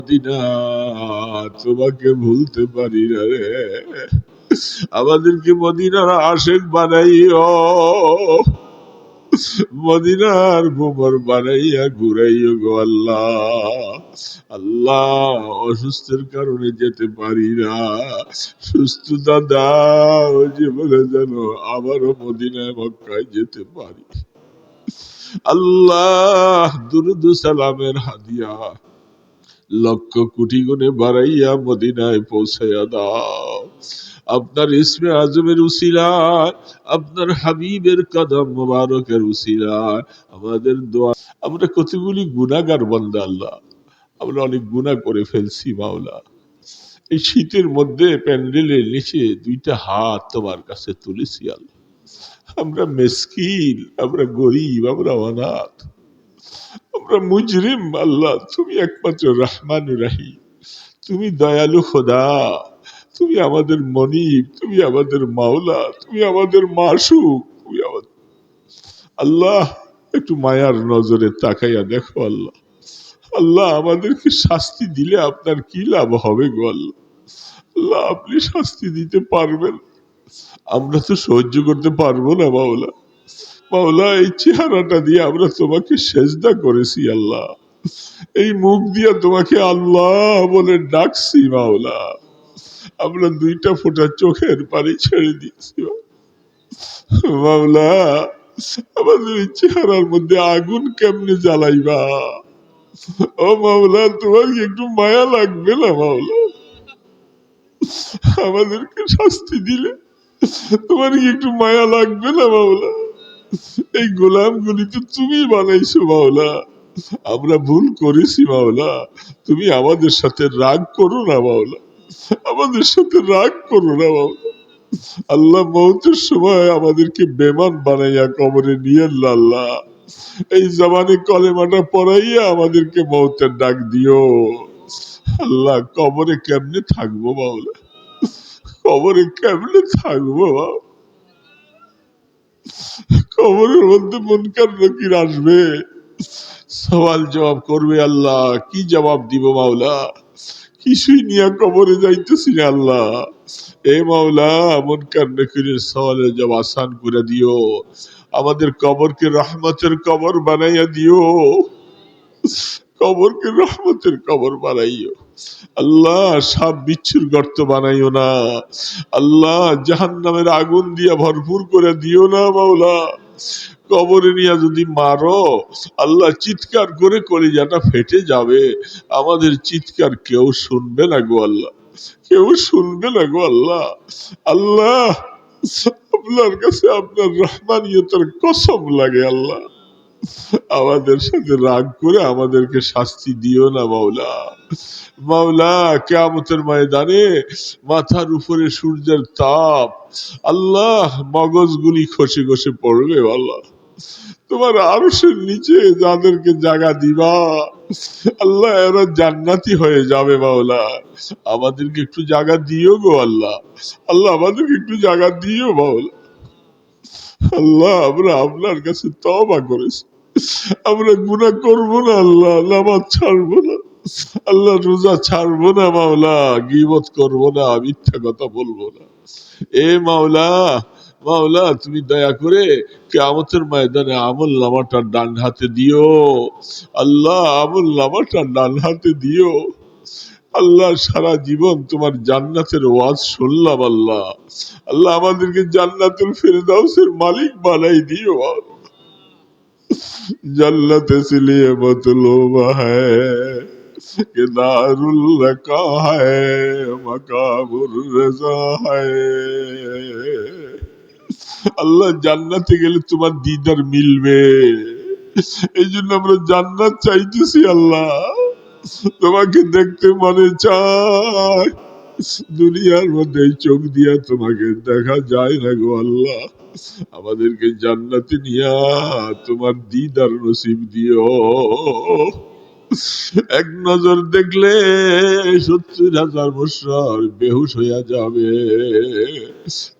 Medina তোমাকে ভুলতে পারি না রে, আমাদেরকে মদিনার আশেক বানাইও, মদিনার গোবর বানাইয়া ঘুরাইও গো আল্লাহ। আল্লাহ অসুস্থের কারণে যেতে পারি না, সুস্থতা দাও জীবনে যেন আবারও মদিনায় মক্কায় যেতে পারি। আল্লাহ দুরুদ সালামের হাদিয়া লক্ষ কোটি গুণে বাড়াইয়া মদিনায় পৌঁছাইয়া দাও। আপনার ইসমে আজমের উসিলায়, আপনার হাবিবের কদম মোবারকের উসিলায় আমাদের দোয়া। আমরা কতগুলি গুনাহগার বান্দা আল্লাহ, আমরা অনেক গুনাহ করে ফেলছি মাওলা। এই শীতের মধ্যে প্যান্ডেলের নিচে দুইটা হাত তোমার কাছে তুলেছি আল্লাহ। আমরা মেসকিন, আমরা গরিব, আমরা অনাথ, আমরা মুজরিম আল্লাহ। তুমি একমাত্র রহমান রাহিম, তুমি দয়ালু খোদা, তুমি আমাদের মনিব, তুমি আমাদের মাওলা, তুমি আমাদের মাসুক, তুমি আমাদের আল্লাহ। একটু মায়ার নজরে তাকাইয়া দেখো আল্লাহ। আল্লাহ আমাদেরকে শাস্তি দিলে আপনার কি লাভ হবে গো আল্লাহ? আল্লাহ আপনি শাস্তি দিতে পারবেন, আমরা তো সহ্য করতে পারবো না মাওলা। মাওলা এই চেহারাটা দিয়ে আমরা তোমাকে সেজদা করেছি আল্লাহ, এই মুখ দিয়ে তোমাকে আল্লাহ বলে ডাকছি মাওলা, আমরা দুইটা ফোঁটা চোখের পানি ছেড়ে দিয়েছি মাওলা। আমাদের এই চেহারার মধ্যে আগুন কেমনে জ্বালাইবা ও মাওলা? তোমার কি একটু মায়া লাগবে না মাওলা? আমাদেরকে শাস্তি দিলে তোমার কি একটু মায়া লাগবে না মাওলা? এই গোলাম গুলি তো তুমি বানাইছো মাওলা, আমরা ভুল করেছি মাওলা, তুমি আমাদের সাথে রাগ করো না মাওলা, আমাদের সাথে রাগ করো না মাওলা। আল্লাহ মৌতের সময় আমাদেরকে বেমান বানাইয়া কবরে নিয়ে আল্লাহ, এই জবানে কলেমাটা পড়াইয়া আমাদেরকে মৌতের ডাক দিও আল্লাহ। কবরে কেমনে থাকবো মাওলা, কবরে কেমনে থাকবো? কবরের মধ্যে মুনকার নাকির আসবে, সওয়াল জবাব করবে আল্লাহ, কি জবাব দিব মাওলা? কিছুই নিয়ে কবরে যাইতেছি না আল্লাহ। এ মাওলা মুনকার নাকিরের সওয়ালের জবাব আসান করে দিও, আমাদের কবরকে রহমতের কবর বানাইয়া দিও, কবরকে রহমতের কবর বানাইও আল্লাহ। সাপ বিচ্ছুর গর্ত বানাইও না আল্লাহ, জাহান্নামের আগুন দিয়া ভরপুর করে দিও না মাওলা। কবরে নিয়ে যদি মারো আল্লাহ, চিৎকার করে কলিজাটা ফেটে যাবে, আমাদের চিৎকার কেউ শুনবে না গো আল্লাহ, কেউ শুনবে না গো আল্লাহ। আল্লাহ আপনার কাছে আপনার রহমানিয়তের কসম লাগে আল্লাহ, আমাদের সাথে রাগ করে আমাদেরকে শাস্তি দিও না মাওলা। মাওলা কিয়ামতের ময়দানে মাথার উপরে সূর্যের তাপ আল্লাহ, মগজগুলি খসে খসে পড়বে আল্লাহ। তোমার আরশের নিচে যাদেরকে জায়গা দিবা আল্লাহ, এরা জান্নাতি হয়ে যাবে মাওলা। আমাদেরকে একটু জায়গা দিও গো আল্লাহ, আল্লাহ আমাদেরকে একটু জায়গা দিও মাওলা। আল্লাহ আমরা আপনার কাছে তওবা করেছি, আমরা গুনাহ করবো না আল্লাহ, নামাজ ছাড়বো না আল্লাহ, রোজা ছাড়বো না মাওলা, গীবত করবো না, মিথ্যা কথা বলবো না। এ মাওলা, মাওলা তুমি দয়া করে কিয়ামতের ময়দানে আমল নামাটা ডান হাতে দিও আল্লাহ, আমল নামাটা ডান হাতে দিও আল্লাহ। সারা জীবন তোমার জান্নাতের ওয়াজ শুনলাম আল্লাহ, আল্লাহ আমাদেরকে জান্নাতুল ফেরদাউসের মালিক বানাই দিও। जन्नत इसलिए मतलूबा है कि दारुल लका है मकामुर रजा है। আল্লাহ জান্নাতে গেলে তোমার দিদার মিলবে, এই জন্য আমরা জান্নাত চাইতেছি আল্লাহ, তোমাকে দেখতে মনে চায়। দুনিয়ার মধ্যে চোখ দিয়া তোমাকে দেখা যায় না গো আল্লাহ, আমাদেরকে জান্নাতে নিয়া তোমার দিদার নসিব দিও। এক নজর দেখলে ৭০,০০০ বছর বেহুশ হইয়া যাবে,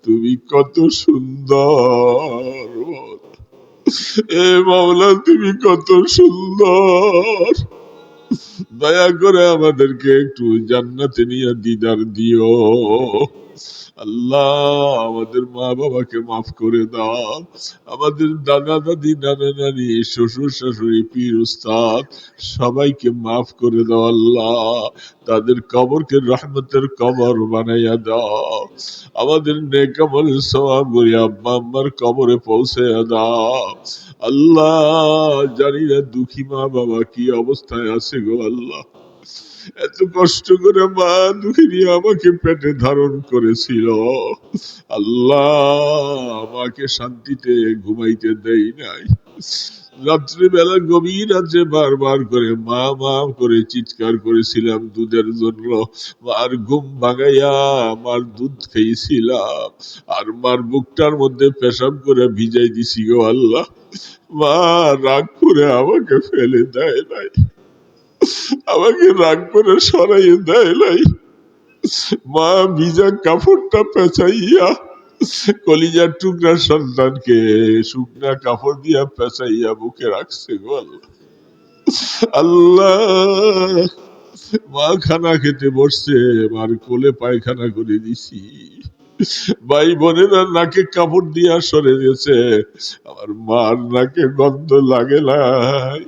তুমি কত সুন্দর এ মাওলা, তুমি কত সুন্দর দয়া করে আমাদেরকে একটু জান্নাতে নিয়ে দিদার দিও। আল্লাহ, আমাদের মা বাবাকে মাফ করে দাও, আমাদের দাদা দাদি নানা নানি শ্বশুর শাশুড়ি পীর উস্তাদ সবাইকে মাফ করে দাও আল্লাহ। তাদের কবরকে রহমতের কবর বানাইয়া দাও। আমাদের নেক আমলের সওয়াব করে আব্বা আম্মার কবরে পৌঁছে দাও আল্লাহ। জানি না দুঃখী মা বাবা কি অবস্থায় আছে গো আল্লাহ। এত কষ্ট করে মা দুঃখিনী আমাকে পেটে ধারণ করেছিল আল্লাহ, আমাকে শান্তিতে ঘুমাইতে দেই নাই। রাত্রিবেলা গভীর রাত্রে বারবার করে মা মা করে চিৎকার করেছিলাম দুধের জন্য। মার ঘুম ভাঙাইয়া মার দুধ খেয়েছিলাম, আর মার বুকটার মধ্যে পেশাব করে ভিজাই দিছি গো আল্লাহ। মা রাগ করে আমাকে ফেলে দেয় নাই, আমাকে রাগ করে সরাইয়ে দেয় নাই। মা ভিজা কাপড়টা পেঁচাইয়া কলিজার টুকরা সন্তানকে শুকনা কাপড় দিয়া পেঁচাইয়া বুকে রাখছে গো আল্লাহ। আল্লাহ, মা খানা খেতে বসছে, মার কোলে পায়খানা করে দিছি। ভাই বোনেরা নাকে কাপড় দিয়া সরে গেছে, আমার মার নাকে গন্ধ লাগে নাই।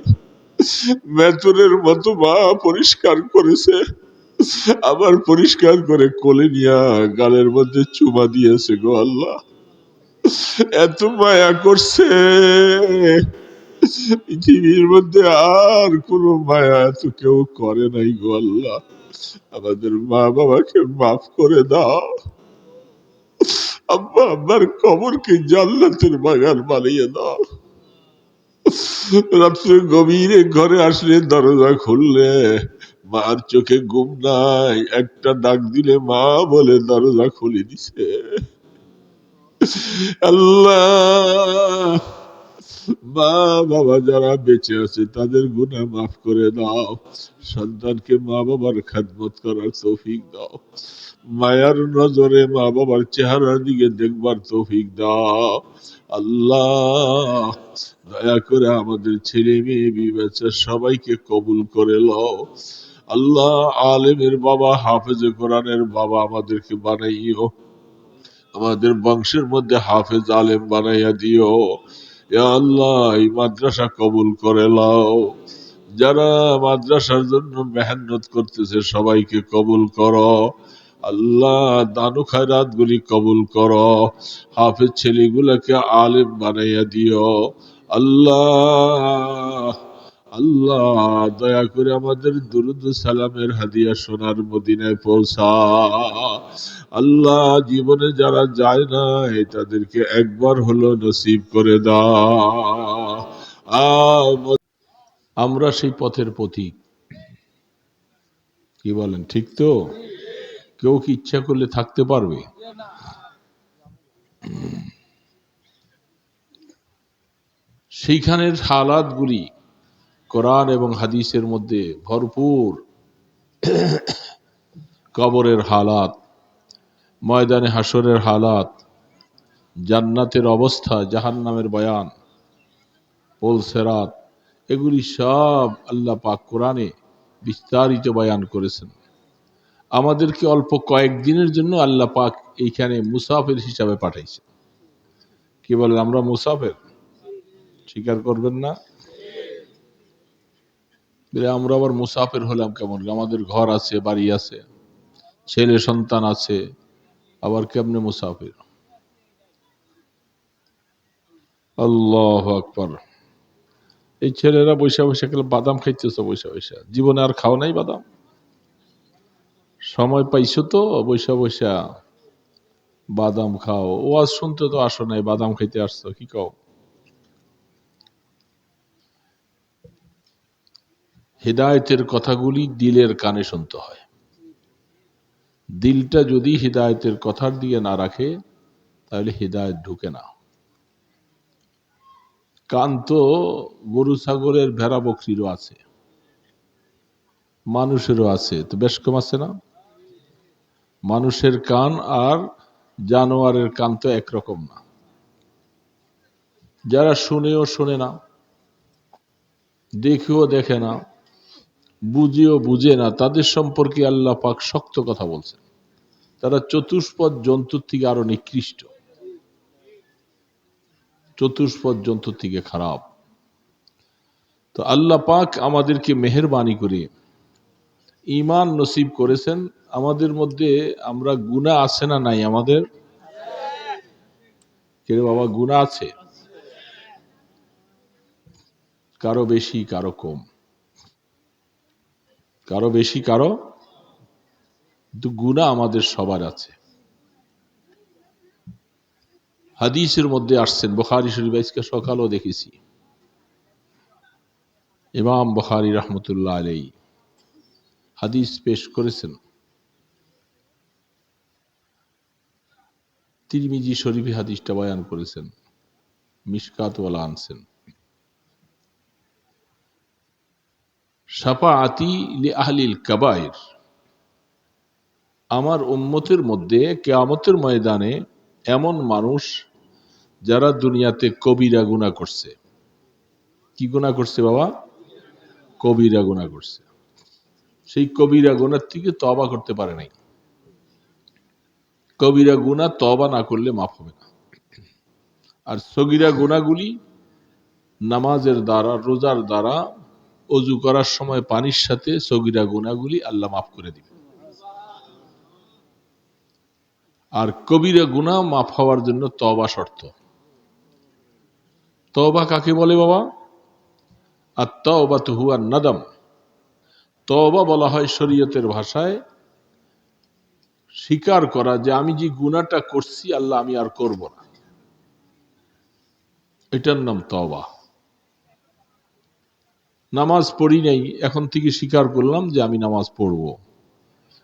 মেথরের মতো মা পরিষ্কার করেছে, আবার পরিষ্কার করে কোলে নিয়া গালের মধ্যে চুমা দিয়েছে গো আল্লাহ। এত মায়া করছে, পৃথিবীর মধ্যে আর কোনো মায়া এত কেউ করে নাই গো আল্লাহ। আমাদের মা বাবাকে মাফ করে দাও। আব্বা আব্বার কবরকে জান্নাতের বাগান বানিয়ে দাও। রাত্রে গভীরে ঘরে আসলে দরজা খুললে মার চোখে ঘুম নাই, একটা ডাক দিলে মা বলে দরজা খুলে দিছে। আল্লাহ, মা বাবা যারা বেঁচে আছে তাদের গুনাহ মাফ করে দাও। সন্তানকে মা বাবার খেদমত করার তৌফিক দাও। মায়ার নজরে মা বাবার চেহারার দিকে দেখবার তৌফিক দাও আল্লাহ। দয়া করে আমাদের ছেলে মেয়ে বিবেচনা সবাইকে কবুল করে লও আল্লাহ। আলেমের বাবা, হাফেজে কোরআনের বাবা আমাদেরকে বানাইও, আমাদের বংশের মধ্যে হাফেজ আলেম বানাইয়া দিও ইয়া আল্লাহ। এই মাদ্রাসা কবুল করে লও, যারা মাদ্রাসার জন্য মেহনত করতেছে সবাইকে কবুল করো আল্লাহ। দানু খায়রাত গুলি কবুল করো, হাফেজ ছেলেগুলাকে আলেম বানাইয়া দিও আল্লাহ। আল্লাহ, দয়া করে আমাদের দুরুদ ও সালামের হাদিয়া সোনার মদিনায় পৌঁছা আল্লাহ। জীবনে যারা যায় নাই তাদেরকে একবার হলো নসিব করে দাও। আমরা সেই পথের পথিক, কি বলেন ঠিক তো? কেউ কি ইচ্ছা করলে থাকতে পারবে? সেইখানের হালাতগুলি কোরআন এবং হাদিসের মধ্যে ভরপুর। কবরের হালাত, ময়দানে হাসরের হালাত, জান্নাতের অবস্থা, জাহান্নামের বয়ান, পোল সেরাত, এগুলি সব আল্লাহ পাক কোরআনে বিস্তারিত বয়ান করেছেন। আমাদেরকে অল্প কয়েকদিনের জন্য আল্লাহ পাক এইখানে মুসাফির হিসাবে পাঠাইছে। কি বলেন, আমরা মুসাফির? স্বীকার করবেন না? আমরা আবার মুসাফির হলাম কেমন? আমাদের ঘর আছে, বাড়ি আছে, ছেলে সন্তান আছে, আবার কেমনে মুসাফির? আল্লাহু আকবার। এই ছেলেরা বৈশা বৈশা গেলে বাদাম খাইতেছ, বৈশা বৈশা। জীবনে আর খাও নাই বাদাম? সময় পাইছো তো বৈশা বৈশা বাদাম খাও। ওয়াজ শুনতে তো আসো নাই, বাদাম খাইতে আসছো, কি কও? হিদায়তের কথাগুলি দিলের কানে শুনতে হয়। দিলটা যদি হিদায়তের কথার দিকে না রাখে তাহলে হিদায়ত ঢুকে না। কান তো গরু ছাগলের ভেড়া বকরিরও আছে, মানুষেরও আছে, তো বেশ কম আছে না? মানুষের কান আর জানোয়ারের কান তো একরকম না। যারা শুনেও শোনে না, দেখেও দেখে না, বুঝেও বুঝে না, তাদের সম্পর্কে আল্লাহ পাক শক্ত কথা বলছেন। তারা চতুষ্পদ জন্তুর থেকে আরো নিকৃষ্ট, চতুষ্পদ জন্তুর থেকে খারাপ। তো আল্লাহ পাক আমাদেরকে মেহেরবানি করে ঈমান নসিব করেছেন। আমাদের মধ্যে আমরা গুনাহ আছে না নাই? আমাদের কে বাবা গুনাহ আছে? কারো বেশি কারো কম, কারো বেশি কারো, কিন্তু গুনাহ আমাদের সবার আছে। হাদিসের মধ্যে আসছেন, বুখারী শরীফ আজকে সকালেও দেখেছি, ইমাম বুখারী রাহমাতুল্লাহ আলাইহি হাদিস পেশ করেছেন। তিরমিজি শরীফে হাদিসটা বয়ান করেছেন, মিশকাত ওয়ালা আনছেন। শাফাআতি লি আহলিল কাবায়ের, আমার উম্মতের মধ্যে কিয়ামতের ময়দানে এমন মানুষ যারা দুনিয়াতে কবিরা গুনাহ করছে। কি গুনাহ করছে বাবা? কবিরা গুনাহ করছে। সেই কবিরা গুনার থেকে তওবা করতে পারে নাই। কবিরা গুনাহ তওবা না করলে মাফ হবে না। আর সগীরা গুনাহগুলি নামাজের দ্বারা, রোজার দ্বারা, অজু করার সময় পানির সাথে সগীরা গুনাহগুলি আল্লাহ মাফ করে দিবে। আর কবিরা গুনাহ মাফ হওয়ার জন্য তওবা শর্ত। তওবা কাকে বলে বাবা? আত-তাওবাতু হুয়া নাদাম। তওবা বলা হয় শরীয়তের ভাষায় স্বীকার করা যে আমি যে গুনাহটা করছি আল্লাহ আমি আর করব না, এটার নাম তওবা। নামাজ পড়ি নাই, এখন থেকে স্বীকার করলাম যে আমি নামাজ পড়ব।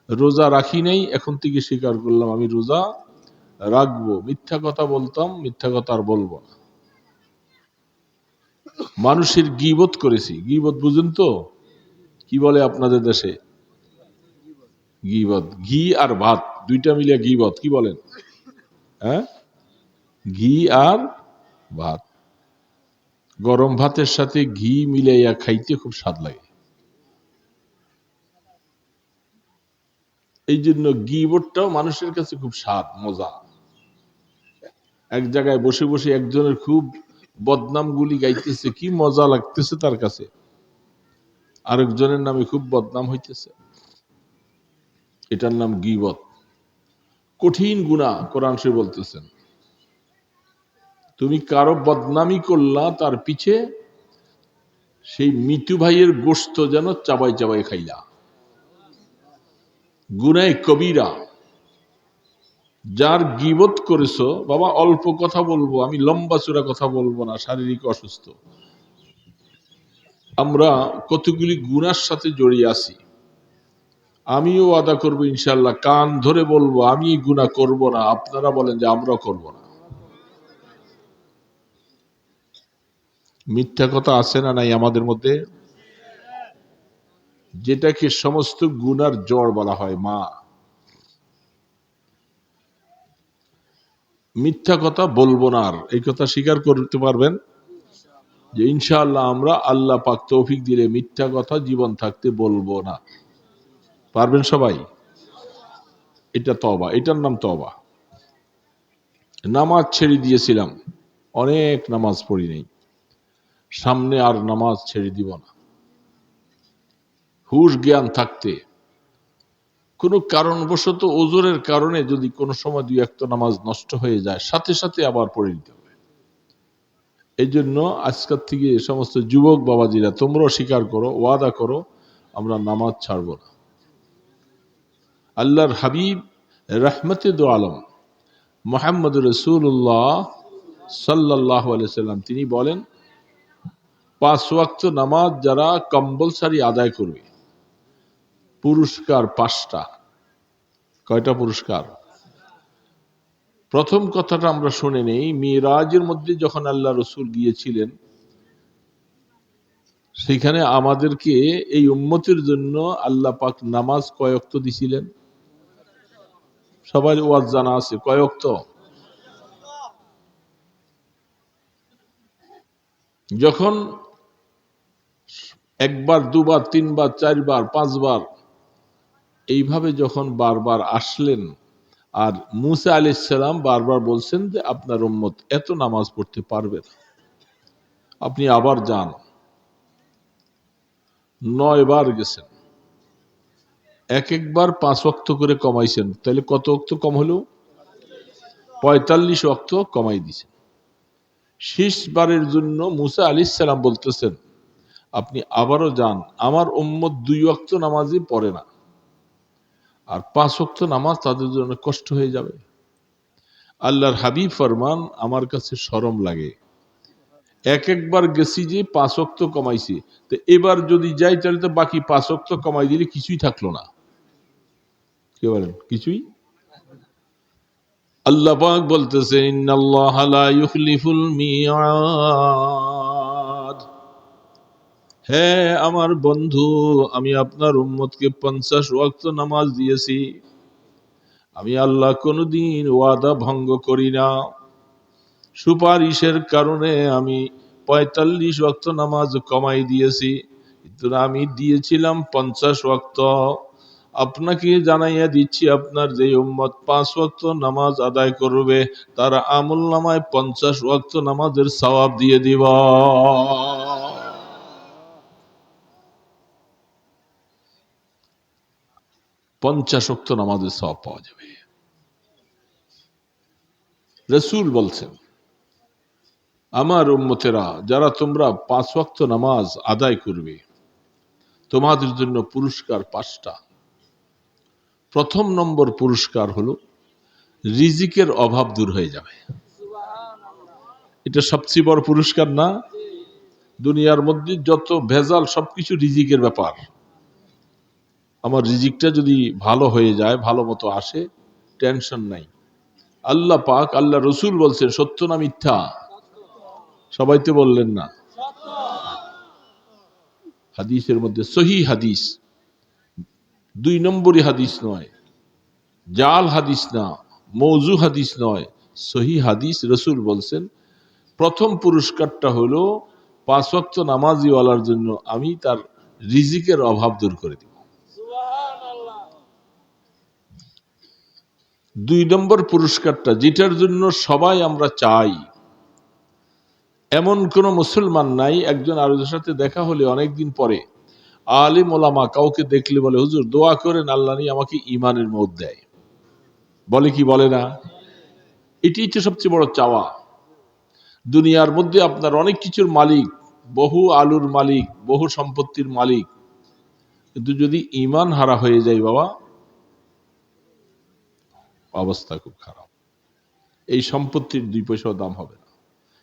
রোজা রাখি নাই, এখন থেকে স্বীকার করলাম আমি রোজা রাখবো। মিথ্যা কথা বলতাম, মিথ্যা কথা আর বলবো না। মানুষের গীবত করেছি। গীবত বুঝেন তো? কি বলে আপনাদের দেশে? গীবত। ঘি আর ভাত দুইটা মিলে গীবত। কি বলেন? হ্যাঁ, ঘি আর ভাত। গরম ভাতের সাথে ঘি মিলাইয়া খাইতে খুব স্বাদ লাগে। এই জন্য গীবতটাও মানুষের কাছে খুব স্বাদ, মজা। এক জায়গায় বসে বসে একজনের খুব বদনাম গুলি গাইতেছে, কি মজা লাগতেছে তার কাছে, আরেকজনের নামে খুব বদনাম হইতেছে। এটার নাম গীবত। কঠিন গুনাহ, কোরআন শরীফ বলতেছেন। তুমি কারো বদনামি করলা, তার পিছে সেই মৃত্যু ভাইয়ের গোশত যেন চাবাই চাবাই খাইলা। গুনাহ কবিরা। যার গীবত করেছো, বাবা অল্প কথা বলবো, আমি লম্বা চূড়া কথা বলবো না, শারীরিক অসুস্থ। আমরা কতগুলি গুনার সাথে জড়িয়ে আছি। আমিও ওয়াদা করবো ইনশাল্লাহ, কান ধরে বলবো আমি গুনাহ করব না। আপনারা বলেন যে আমরা করব না। মিথ্যা কথা আছে না নাই আমাদের মধ্যে? যেটাকে সমস্ত গুনার জড় বলা হয়, মা। মিথ্যা কথা বলবো না আর, এই কথা স্বীকার করতে পারবেন যে ইনশাআল্লাহ আমরা আল্লাহ পাক তৌফিক দিলে মিথ্যা কথা জীবন থাকতে বলবো না? পারবেন সবাই? এটা তওবা, এটার নাম তওবা। নামাজ ছেড়ে দিয়েছিলাম, অনেক নামাজ পড়ি নাই, সামনে আর নামাজ ছেড়ে দিব না। হুশ জ্ঞান থাকতে কোনো কারণবশত ওজোরের কারণে যদি কোনো সময় দুই একটা নামাজ নষ্ট হয়ে যায়, সাথে সাথে আবার পড়ে নিতে হবে। এই জন্য আজকের থেকে সমস্ত যুবক বাবাজিরা তোমরাও স্বীকার করো, ওয়াদা করো, আমরা নামাজ ছাড়ব না। আল্লাহর হাবিব রাহমাতে দো আলম মুহাম্মদ রাসূলুল্লাহ সাল্লাল্লাহু আলাইহি সাল্লাম তিনি বলেন, 5 ওয়াক্ত নামাজ যারা কম্পালসরি আদায় করবে, পুরস্কার 5টা। কয়টা পুরস্কার? প্রথম কথাটা আমরা শুনে নেই, মিরাজের মধ্যে যখন আল্লাহ রসুল গিয়েছিলেন, সেখানে আমাদেরকে এই উম্মতের জন্য আল্লাহ পাক নামাজ কয় ওয়াক্ত দিছিলেন? সবাই ওয়াজ জানা আছে, কয় ওয়াক্ত? যখন একবার, দুবার, তিনবার, চারবার, পাঁচবার এইভাবে যখন বারবার আসলেন, আর মুসা আলাইহিস সালাম বারবার বলছেন যে আপনার উম্মত এত নামাজ পড়তে পারবে না, আপনি আবার যান। 9 বার গেছেন, এক একবার 5 ওয়াক্ত করে কমাইছেন, তাহলে কত ওয়াক্ত কম হলো? 45 ওয়াক্ত কমাই দিয়েছেন। শেষবারের জন্য মুসা আলাইহিস সালাম বলতেছেন আপনি আবারও যান, আমার উম্মত 2 ওয়াক্ত নামাজই পড়ে না, আর 5 ওয়াক্ত নামাজ তাদের জন্য কষ্ট হয়ে যাবে। আল্লাহর হাবিব ফরমান আমার কাছে শরম লাগে, এক একবার গেছি যে 5 ওয়াক্ত কমাইছি, তো এবার যদি যাই তাহলে তো বাকি 5 ওয়াক্ত কমাই দিলে কিছুই থাকলো না। কি বলেন? কিছুই। আল্লাহ পাক বলতেছেন ইন্নাল্লাহা লা ইউখলিফুল মিআদ। হে আমার বন্ধু, আমি আপনার উম্মতকে 50 ওয়াক্ত নামাজ দিয়েছি, আমি আল্লাহ কোনদিন ওয়াদা ভঙ্গ করি না। সুপারিশের কারণে আমি 45 ওয়াক্ত নামাজ কমাই দিয়েছি, কিন্তু আমি দিয়েছিলাম 50 ওয়াক্ত। আপনাকে জানাইয়া দিচ্ছি আপনার যে উম্মত 5 ওয়াক্ত নামাজ আদায় করবে তার আমলনামায় 50 ওয়াক্ত নামাজের সওয়াব দিয়ে দিব। 50 ওয়াক্ত নামাজের সওয়াব পাওয়া যাবে। রাসূল বলছেন আমার উম্মতেরা, যারা তোমরা 5 ওয়াক্ত নামাজ আদায় করবে তোমাদের জন্য পুরস্কার 5টা। প্রথম নম্বর পুরস্কার হলো রিজিকের অভাব দূর হয়ে যাবে। এটা সবচেয়ে বড় পুরস্কার না? দুনিয়ার মধ্যে যত ভেজাল সবকিছু রিজিকের ব্যাপার। আমার রিজিকটা যদি ভালো হয়ে যায়, ভালো মতো আসে, টেনশন নাই। আল্লাহ পাক, আল্লাহ রসুল বলছেন সত্য না মিথ্যা? সবাই তো বললেন না। হাদিসের মধ্যে সহিহ হাদিস, 2 নম্বরই হাদিস নয়, জাল হাদিস না, মওযু হাদিস নয়, সহিহ হাদিস। রসুল বলছেন প্রথম পুরস্কারটা হলো 5 ওয়াক্ত নামাজিওয়ালার জন্য আমি তার রিজিকের অভাব দূর করে দিব। 2 নম্বর পুরস্কারটা, যেটার জন্য সবাই আমরা চাই, এমন কোন মুসলমান নাই একজন আরেকজনের সাথে দেখা হলে অনেকদিন পরে আলিম ওলামা কাউকে দেখলে বলে হুজুর দোয়া করেন আল্লাহ নিয়ে আমাকে ঈমানের মওত দেয়, বলে কি বলে না? এটি হচ্ছে সবচেয়ে বড় চাওয়া। দুনিয়ার মধ্যে আপনার অনেক কিছুর মালিক, বহু আলুর মালিক, বহু সম্পত্তির মালিক, কিন্তু যদি ঈমান হারা হয়ে যায় বাবা, অবস্থা খুব খারাপ। এই সম্পত্তির 2 পয়সাও দাম হবে না।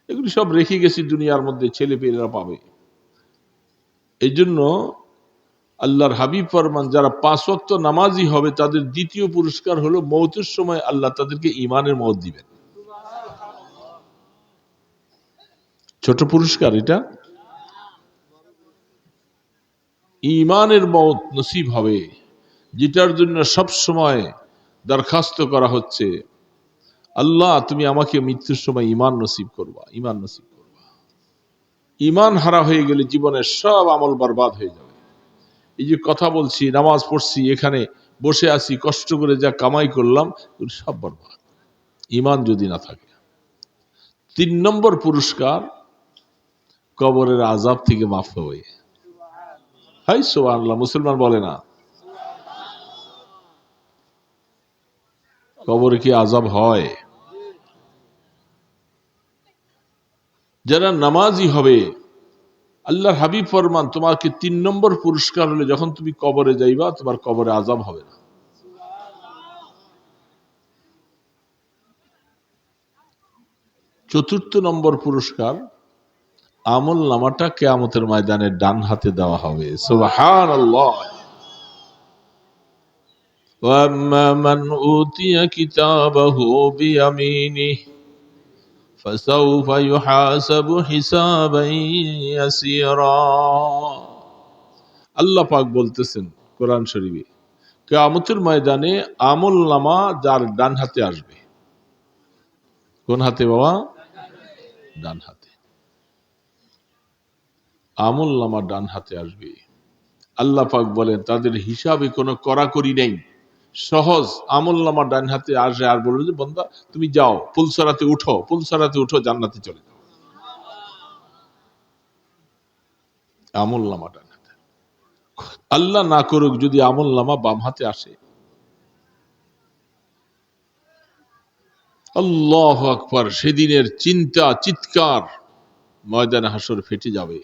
এগুলি সব রেখে গেছি দুনিয়ার মধ্যে, ছেলে পেলেরা পাবে। এই জন্য আল্লাহর হাবিব ফরমান যারা 5 ওয়াক্ত নামাজি হবে তাদের দ্বিতীয় পুরস্কার হলো মওতের সময় আল্লাহ তাদেরকে ঈমানের মওত দিবেন। ছোট পুরস্কার এটা। ঈমানের মওত নসিব হবে, যেটার জন্য সব সময় দরখাস্ত করা হচ্ছে আল্লাহ তুমি আমাকে মৃত্যুর সময় ঈমান নসিব করবা, ঈমান নসিব করবা। ঈমান হারা হয়ে গেলে জীবনের সব আমল বরবাদ হয়ে যাবে। এই যে কথা বলছি, নামাজ পড়ছি, এখানে বসে আছি, কষ্ট করে যা কামাই করলাম সব বরবাদ, ঈমান যদি না থাকে। 3 নম্বর পুরস্কার কবরের আযাব থেকে মাফ হবে। হাই সুবহানাল্লাহ, মুসলমান বলে না? কবরে কি আযাব হয়? যারা নামাজি হবে আল্লাহর হাবিব ফরমান তোমাকে 3 নম্বর পুরস্কার হলে যখন তুমি কবরে যাইবা তোমার কবরে আযাব হবে না। চতুর্থ নম্বর পুরস্কার, আমল নামাটা কিয়ামতের ময়দানে ডান হাতে দেওয়া হবে। সুবহানাল্লাহ। ওয়া আম্মা মান উতিয়া কিতাবাহু বিয়ামিনিহি ফাসাউফা ইউহাসাবু হিসাবান ইয়াসীরা। আল্লাহ পাক বলতেছেন কোরআন শরীফে, কিয়ামতের ময়দানে আমল নামা যার ডান হাতে আসবে। কোন হাতে বাবা? ডান হাতে। আমল নামা ডান হাতে আসবে। আল্লাহ পাক বলেন তাদের হিসাবে কোনো কড়াকড়ি নেই, সহজ। আমল নামা ডান হাতে আসে আর বলবে যে বন্দা তুমি যাও, পুলসারাতে উঠো, পুলসারাতে উঠো, জান্নাতে চলে যাও। আমল নামা ডান হাতে। আল্লাহ না করুক যদি আমল নামা বাম হাতে আসে, আল্লাহু আকবার, সেদিনের চিন্তা চিৎকার ময়দানে হাসর ফেটে যাবে।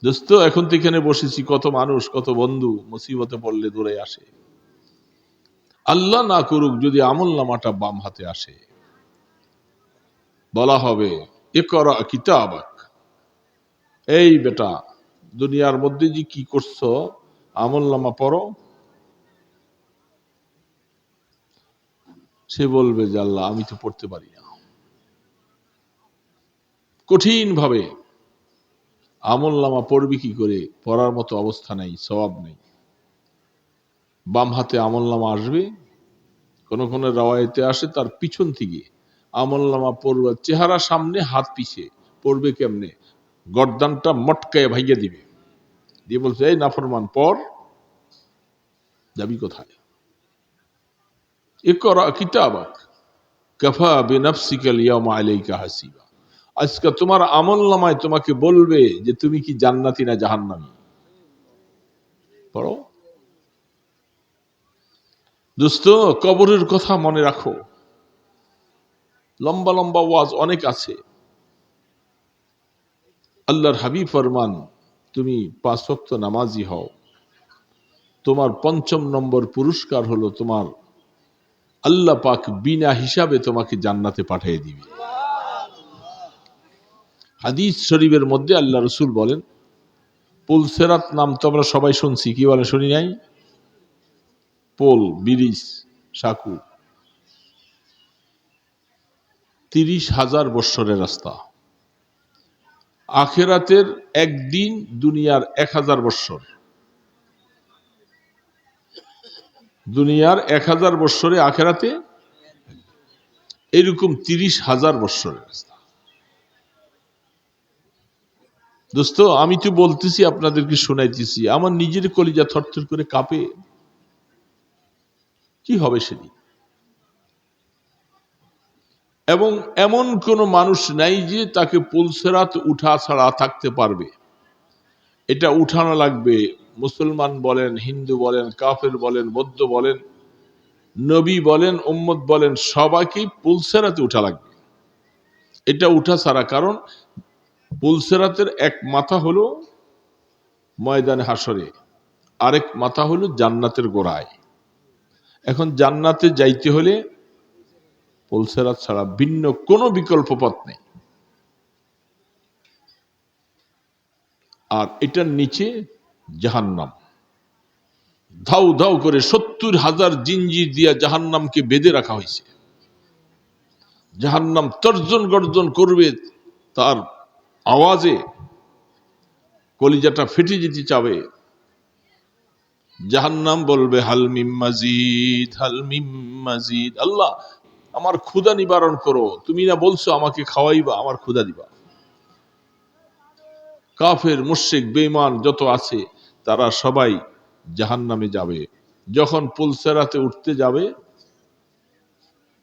দোস্ত, এখন তো এখানে বসেছি, কত মানুষ কত বন্ধু মুসিবতে পড়লে দৌড়ে আসে। আল্লাহ না করুক যদি আমল নামাটা বাম হাতে আসে, বলা হবে ইকরা কিতাবাক, এই বেটা দুনিয়ার মধ্যে যে কি করছো আমল নামা পড়ো। সে বলবে যে আল্লাহ আমি তো পড়তে পারি না। কঠিন ভাবে আমল নামা পড়বি কি করে, পড়ার মতো অবস্থা নেই, সওয়াব নেই। বাম হাতে আমল নামা আসবে, কোন কোন রাওয়ায়েতে আসে তার পিছন থেকে আমল নামা পড়বে, চেহারা সামনে হাত পিছে, পড়বে কেমনে, গর্দানটা মটকায় ভাইয়া দিবে, দিয়ে বলছে এই নাফরমান পড়, যাবি কোথায়? ইকরা কিতাবাক কাফা বিনাফসিকা আল-ইয়াওমা আলাইকা হাসিবা, আজকে তোমার আমল নামায় তোমাকে বলবে যে তুমি কি জান্নাতি না জাহান্নামী, পড়ো। দোস্ত, কবরের কথা মনে রাখো। লম্বা লম্বা ওয়াজ অনেক আছে। আল্লাহর হাবিব ফরমান তুমি 5 ওয়াক্ত নামাজি হও, তোমার 5ম নম্বর পুরস্কার হলো তোমার আল্লাহ পাক বিনা হিসাবে তোমাকে জান্নাতে পাঠিয়ে দিবে। হাদিস শরীফের মধ্যে আল্লাহ রসুল বলেন, পুলসেরাত নাম তো আমরা সবাই শুনছি, কি বলে শুনি নাই? পোল, ব্রিজ, সাঁকু, 30,000 বৎসরের রাস্তা। আখেরাতের একদিন, দুনিয়ার 1000 বৎসর। দুনিয়ার 1000 বৎসরে, আখেরাতে এরকম 30,000 বৎসরের রাস্তা। দোস্ত, আমি তো বলতেছি আপনাদেরকে শোনাইতেছি, আমার নিজের কলিজা থরথর করে কাঁপে। কি হবে সেদিন? এবং এমন কোন মানুষ নাই যে তাকে পুলসেরাত উঠা ছাড়া থাকতে পারবে। এটা উঠানো লাগবে, মুসলমান বলেন, হিন্দু বলেন, কাফের বলেন, বৌদ্ধ বলেন, নবী বলেন, উম্মত বলেন, সবাইকেই পুলসেরাতে উঠা লাগবে। এটা উঠা ছাড়া, কারণ পুলসেরাতের এক মাথা হলো ময়দানে হাসরে, আরেক মাথা হলো জান্নাতের গোড়ায়। এখন জান্নাতে যাইতে হলে পুলসেরাত ছাড়া ভিন্ন কোনো বিকল্প পথ নেই। আর এটার নিচে জাহান্নাম, ধাউ ধাউ করে 70,000 জিঞ্জির দিয়া জাহান্নামকে বেঁধে রাখা হয়েছে। জাহান্নাম তর্জন গর্জন করবে, তার আওয়াজে কলিজাটা ফেটে যেতে চাবে। জাহান্নাম বলবে হাল মিম মাজিদ, হাল মিম মাজিদ, আল্লাহ আমার ক্ষুধা নিবারণ করো, তুমি না বলছো আমাকে খাওয়াইবা, আমার ক্ষুধা দিবা। কাফের, মুশরিক, বেঈমান যত আছে তারা সবাই জাহান্নামে যাবে। যখন পুলসেরাতে উঠতে যাবে,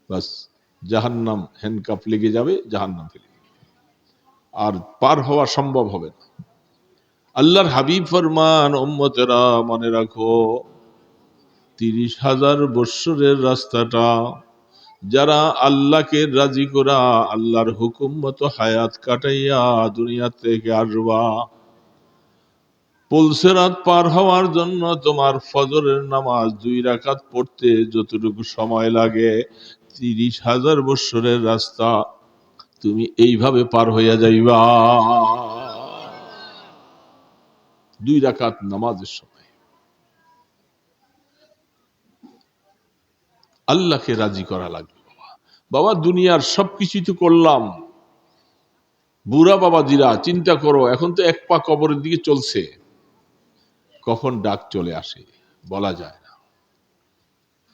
বাস জাহান্নাম হ্যান্ডকাপ লেগে যাবে, জাহান্নাম ফেলে আর পার হওয়া সম্ভব হবে না। আল্লাহর হাবিব ফরমান, উম্মতেরা মনে রাখো, 30,000 বৎসরের রাস্তাটা যারা আল্লাহকে রাজি করা, আল্লাহর হুকুম মতো হায়াত কাটাইয়া দুনিয়া থেকে আসবা, পুলসেরাত পার হওয়ার জন্য তোমার ফজরের নামাজ 2 রাকাত পড়তে যতটুকু সময় লাগে, 30,000 বৎসরের রাস্তা তুমি এইভাবে পার হইয়া যাইবা 2 রাকাত নামাজের সময়। আল্লাহকে রাজি করা লাগবে। বাবা দুনিয়ার সবকিছু তো করলাম, বুড়া বাবাজিরা চিন্তা করো, এখন তো এক পা কবরের দিকে চলছে, কখন ডাক চলে আসে বলা যায় না।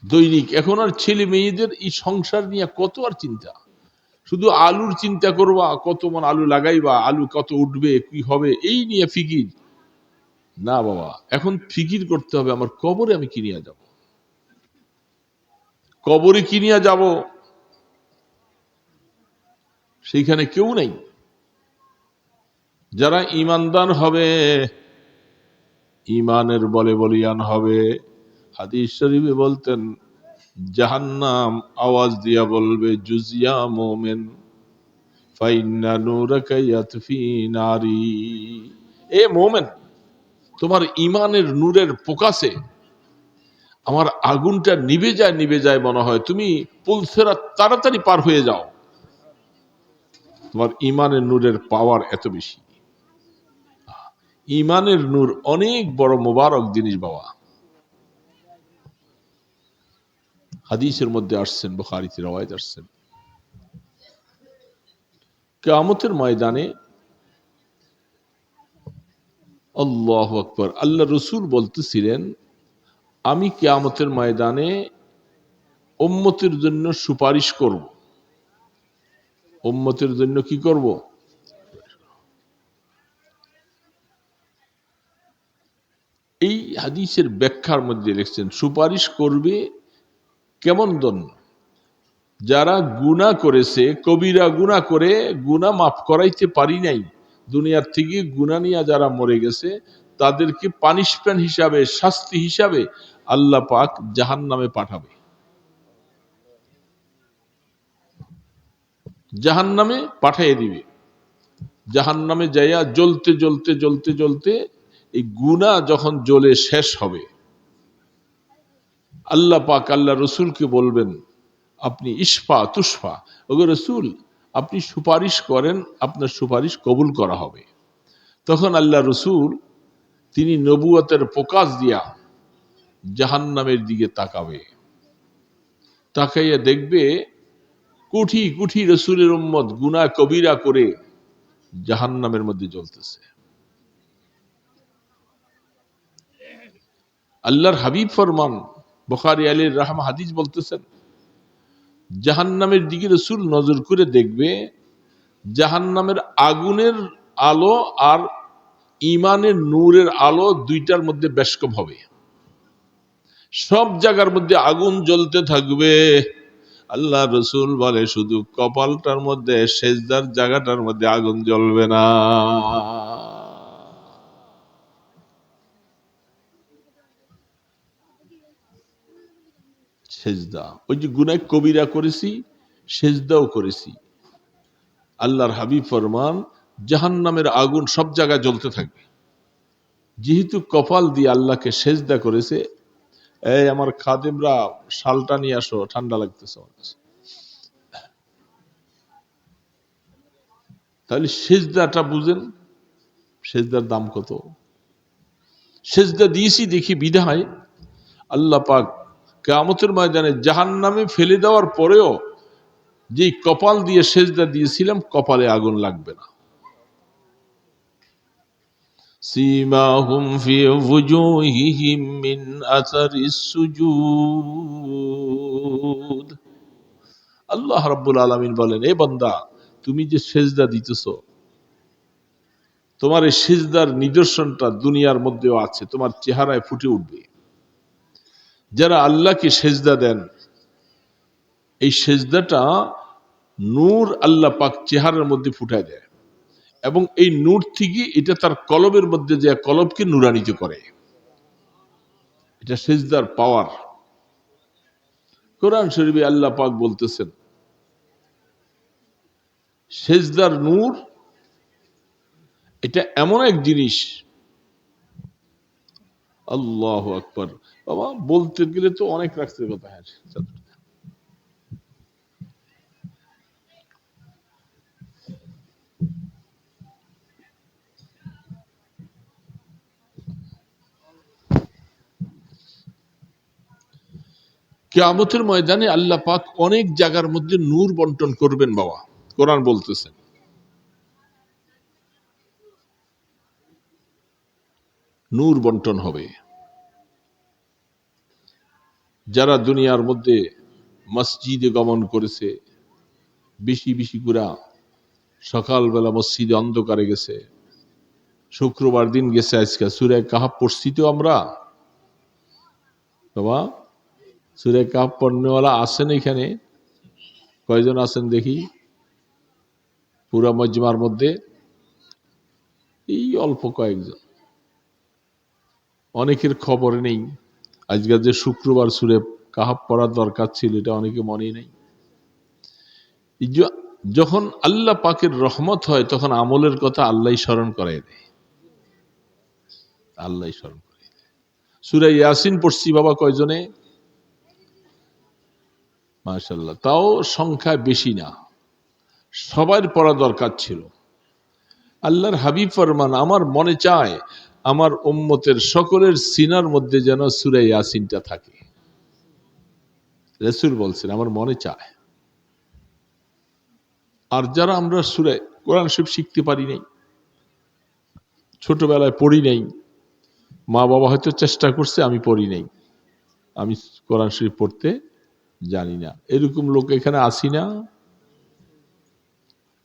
দৈনিক এখন আর ছেলে মেয়েদের এই সংসার নিয়ে কত আর চিন্তা, শুধু আলুর চিন্তা করবা, কত মন আলু লাগাইবা, আলু কত উঠবে, কি হবে, এই নিয়ে ফিকির না বাবা। এখন ফিকির করতে হবে আমার কবরে আমি কিনিয়া যাব, কবরে কিনিয়া যাব, সেইখানে কেউ নেই। যারা ঈমানদার হবে, ঈমানের বলে বলিয়ান হবে, হাদিস শরীফে বলতেন জাহান্নাম আওয়াজ দিয়া বলবে জুজিয়া মুমিন ফাইন্না নূরাকা ইয়াতফি নারি। এ মুমিন, তোমার ঈমানের নূরের প্রকাশে আমার আগুনটা নিভে যায় মনে হয়, তুমি পুলসেরাত তাড়াতাড়ি পার হয়ে যাও। তোমার ঈমানের নূরের পাওয়ার এত বেশি। ঈমানের নূর অনেক বড় মোবারক জিনিস বাবা। হাদিসের মধ্যে আসছেন, বুখারীতে রওয়ায়াত আসছেন, কিয়ামতের ময়দানে আল্লাহু আকবার, আল্লাহ রসুল বলতেছিলেন আমি কিয়ামতের ময়দানে উম্মতের জন্য সুপারিশ করব। উম্মতের জন্য কি করব? এই হাদিসের ব্যাখ্যার মধ্যে লিখছেন সুপারিশ করবে কেমন জন্য? যারা গুনাহ করেছে, কবিরা গুনাহ করে গুনাহ মাফ করাইতে পারি নাই, দুনিয়ার থেকে গুনাহ নিয়ে যারা মরে গেছে, তাদেরকে পানিশমেন্ট হিসাবে, শাস্তি হিসাবে আল্লাহ পাক জাহান্নামে পাঠাবে। জাহান্নামে পাঠিয়ে দিবে। জাহান্নামে যাইয়া জ্বলতে জ্বলতে জ্বলতে জ্বলতে এই গুনাহ যখন জ্বলে শেষ হবে, আল্লাহ পাক আল্লাহ রসুলকে বলবেন আপনি ইশফা তুশফা, ওগো রসুল আপনি সুপারিশ করেন, আপনার সুপারিশ কবুল করা হবে। তখন আল্লাহ রসুল তিনি নবুয়তের প্রকাশ দিয়া জাহান্নামের দিকে তাকাবে, তাকাইয়া দেখবে কোটি কোটি রসুলের উম্মত গুনাহ কবিরা করে জাহান্নামের মধ্যে জ্বলতেছে। আল্লাহর হাবিব ফরমান, বুখারী আলাইহির রাহমা হাদিস বলতেছেন, জাহান্নামের দিকে রসুল নজর করে দেখবে জাহান্নামের আগুনের আলো আর ঈমানের নূরের আলো দুইটার মধ্যে বেশকম হবে। সব জায়গার মধ্যে আগুন জ্বলতে থাকবে। আল্লাহ রসুল বলে শুধু কপালটার মধ্যে, সেজদার জায়গাটার মধ্যে আগুন জ্বলবে না। সেজদা, ওই যে গুনাহ কবিরা করেছি, সেজদাও করেছি। আল্লাহর হাবিব ফরমান জাহান্নামের আগুন সব জায়গায় জ্বলতে থাকবে। যেহেতু কপাল দিয়ে আল্লাহকে সেজদা করেছে, এই আমার খাদেমরা শালটা নিয়ে আসো, ঠান্ডা লাগতেছে। তাহলে সেজদাটা বুঝেন, সেজদার দাম কত। সেজদা দিয়েছি দেখি বিধায় আল্লাহ পাক কিয়ামতের ময়দানে জাহান্নামে ফেলে দেওয়ার পরেও যে কপাল দিয়ে সেজদা দিয়েছিলাম, কপালে আগুন লাগবে না। সীমাহুম ফি ওয়ুজুহিহিম মিন আসারিস সুজুদ। আল্লাহ রাব্বুল আলামিন বলেন, এ বান্দা তুমি যে সেজদা দিতেছো, তোমার এই সিজদার নিদর্শনটা দুনিয়ার মধ্যেও আছে, তোমার চেহারায় ফুটে উঠবে। যারা আল্লাহকে সেজদা দেন, এই সেজদাটা নূর আল্লাহ পাক চেহারার মধ্যে ফুটায় দেয়, এবং এই নূর থেকে এটা তার কলবের মধ্যে যে কলবকে নূরান্বিত করে। এটা সেজদার পাওয়ার। কোরআন শরীফে আল্লাহ পাক বলতেছেন সেজদার নূর এটা এমন এক জিনিস, আল্লাহু আকবার। বাবা বলতে গেলে তো অনেক রাখতে কথা। হ্যাঁ, কিয়ামতের ময়দানে আল্লাহ পাক অনেক জায়গার মধ্যে নূর বন্টন করবেন বাবা। কোরআন বলতেছেন নূর বন্টন হবে। যারা দুনিয়ার মধ্যে মসজিদে গমন করেছে, বেশি বেশি করে সকালবেলা মসজিদে অন্ধকারে গেছে, শুক্রবার দিন গেছে, আজকে সূরা কাহাফ পড়ছি তো আমরা বাবা। সূরা কাহাফ পড়নেওয়ালা আছেন এখানে? কয়জন আছেন দেখি পুরা মজমার মধ্যে? এই অল্প কয়েকজন, অনেকের খবর নেই। আজকাল যে শুক্রবার সূরা কাহাফ পড়ার দরকার ছিল এটা অনেকে মনে নেই। যখন আল্লাহ পাকের রহমত হয় তখন আমলের কথা আল্লাহ স্মরণ করাই দেয়, আল্লাহ স্মরণ করে। সূরা ইয়াসিন পড়ছি বাবা কয়জনে? মাশাআল্লাহ, তাও সংখ্যা বেশি না, সবার পড়া দরকার ছিল। আল্লাহর হাবিব ফরমান, আমার মনে চায় আমার উম্মতের সকলের সিনার মধ্যে যেন সূরা ইয়াসিনটা থাকে। রাসূল বলছেন আমার মনে চায়। আর যারা আমরা সূরা কোরআন শরীফ শিখতে পারি নাই, ছোটবেলায় পড়ি নাই, মা বাবা হয়তো চেষ্টা করছে, আমি পড়ি নাই, আমি কোরআন শরীফ পড়তে জানি না, এরকম লোক এখানে আসি না?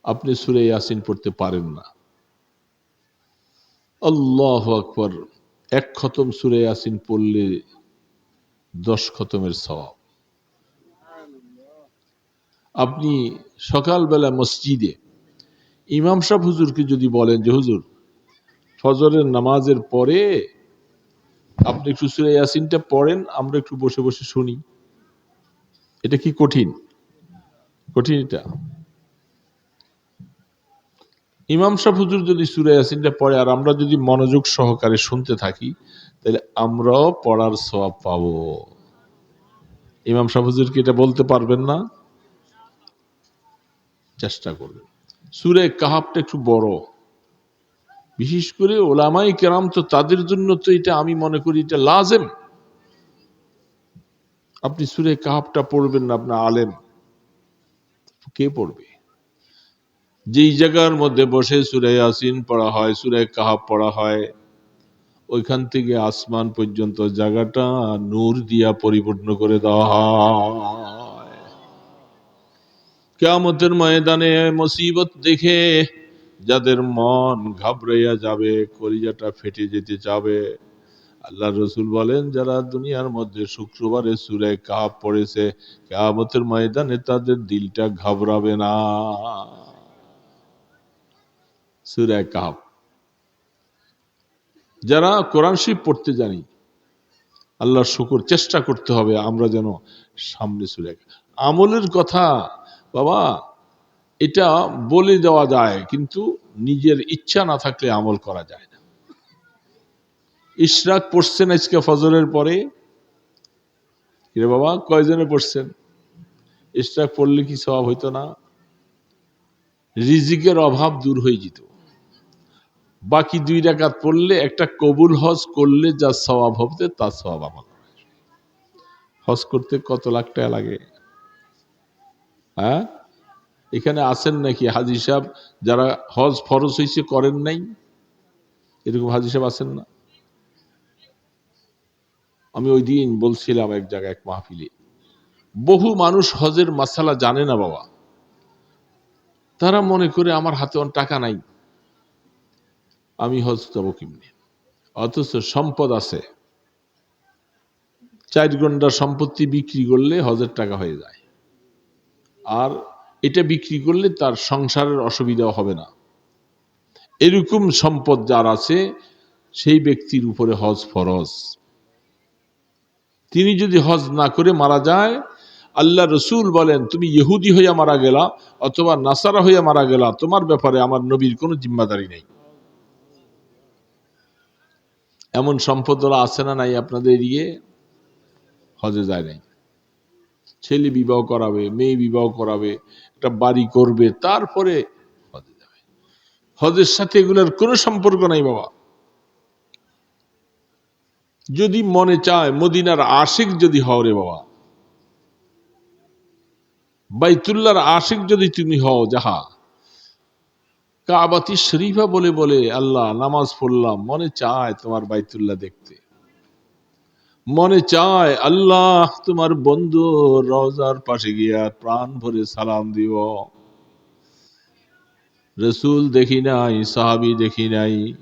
আপনি সূরা ইয়াসিন পড়তে পারেন না, আল্লাহু আকবার। এক খতম সূরা ইয়াসিন পড়লে 10 খতমের সওয়াব। আপনি সকালবেলা মসজিদে ইমাম সাহেব হুজুরকে যদি বলেন যে হুজুর ফজরের নামাজের পরে আপনি একটু সূরা ইয়াসিনটা পড়েন, আমরা একটু বসে বসে শুনি, এটা কি কঠিন? কঠিন এটা? ইমাম সাহেব হুজুর যদি সূরা ইয়াসিনটা পড়ে আর আমরা যদি মনোযোগ সহকারে শুনতে থাকি, তাহলে আমরাও পড়ার সওয়াব পাবো। ইমাম সাহেব হুজুর কি এটা বলতে পারবেন না? চেষ্টা করবেন। সূরা কাহাফটা একটু বড়, বিশেষ করে ওলামায়ে কেরাম তো তাদের জন্য তো এটা আমি মনে করি এটা লাজেম। আপনি সূরা কাহাফটা পড়বেন না, আপনার আলেম কে পড়বে? যেই জায়গার মধ্যে বসে সূরা ইয়াসিন পড়া হয়, সূরা কাহাফ পড়া হয়, ওইখান থেকে আসমান পর্যন্ত জায়গাটা নূর দিয়া পরিপূর্ণ করে দেওয়া হয়। কিয়ামতের ময়দানে মুসিবত দেখে যাদের মন ঘাবড়াইয়া যাবে, কলিজাটা ফেটে যেতে যাবে, আল্লাহ রসুল বলেন যারা দুনিয়ার মধ্যে শুক্রবারে সূরা কাহাফ পড়েছে, কিয়ামতের ময়দানে তাদের দিলটা ঘাবড়াবে না। সূরা কাহাফ যারা কোরআন শরীফ পড়তে জানি, আল্লাহর শুকর, চেষ্টা করতে হবে আমরা যেন সামনে সূরা। আমলের কথা বাবা এটা বলে দেওয়া যায়, কিন্তু নিজের ইচ্ছা না থাকলে আমল করা যায় না। ইশরাক পড়ছেন আজকে ফজরের পরে? রে বাবা কয়জনে পড়ছেন? ইশরাক পড়লে কি সওয়াব হইতো না? রিজিকের অভাব দূর হয়ে যেত। বাকি 2 রাকাত পড়লে একটা কবুল হজ করলে যা সওয়াব হবে তার সওয়াব আমল। হজ করতে কত লাখ টাকা লাগে? হ্যাঁ, এখানে আছেন নাকি হাজী সাহেব যারা হজ ফরজ হয়েছে করেন নাই? এরকম হাজী সাহেব আছেন না? আমি ওই দিন বলছিলাম এক জায়গায় এক মাহফিলে, বহু মানুষ হজের মাসালা জানে না বাবা। তারা মনে করে আমার হাতে অনেক টাকা নাই, আমি হজ যাবো কেমনি? অথচ সম্পদ আছে, 4 ঘন্টা সম্পত্তি বিক্রি করলে হজের টাকা হয়ে যায়, আর এটা বিক্রি করলে তার সংসারের অসুবিধা হবে না। এরকম সম্পদ যার আছে সেই ব্যক্তির উপরে হজ ফরজ। তিনি যদি হজ না করে মারা যায়, আল্লাহ রসুল বলেন তুমি ইহুদি হইয়া মারা গেলা অথবা নাসারা হইয়া মারা গেলা, তোমার ব্যাপারে আমার নবীর কোনো জিম্মাদারি নেই। এমন সম্পদ আছে না নাই আপনাদের এদিকে? হজে যায় নাই, ছেলে বিবাহ করাবে, মেয়ে বিবাহ করাবে, একটা বাড়ি করবে, তারপরে হজে যাবে। হজের সাথে এগুলোর কোনো সম্পর্ক নাই বাবা। যদি মনে চায় মদিনার আশিক যদি হও রে বাবা, বাইতুল্লাহর আশিক যদি তুমি হও, যাহা কাবাতি শরীফা বলে বলে আল্লাহ নামাজ পড়লাম, মনে চায় তোমার বাইতুল্লাহ দেখতে, মনে চায় আল্লাহ তোমার বন্ধু রওজার পাশে গিয়া প্রাণ ভরে সালাম দিব, রসুল দেখি নাই, সাহাবী দেখি নাই।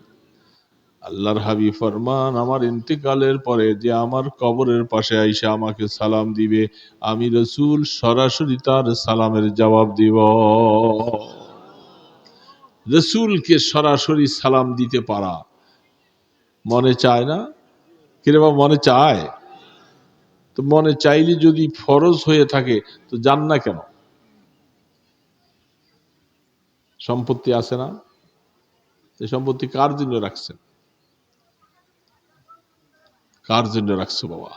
আল্লাহর হাবিব ফরমান, আমার ইন্তেকালের পরে যে আমার কবরের পাশে আইসা আমাকে সালাম দিবে, আমি রসুল সরাসরি তার সালামের জবাব দিব। রসুলকে সরাসরি সালাম দিতে পারা মনে চায় না? কিরে বাবা, মনে চায়? তো মনে চাইলে যদি ফরজ হয়ে থাকে তো যান না কেন? সম্পত্তি আছে না? এই সম্পত্তি কার জন্য রাখছেন? কার জন্য রাখছো বাবা?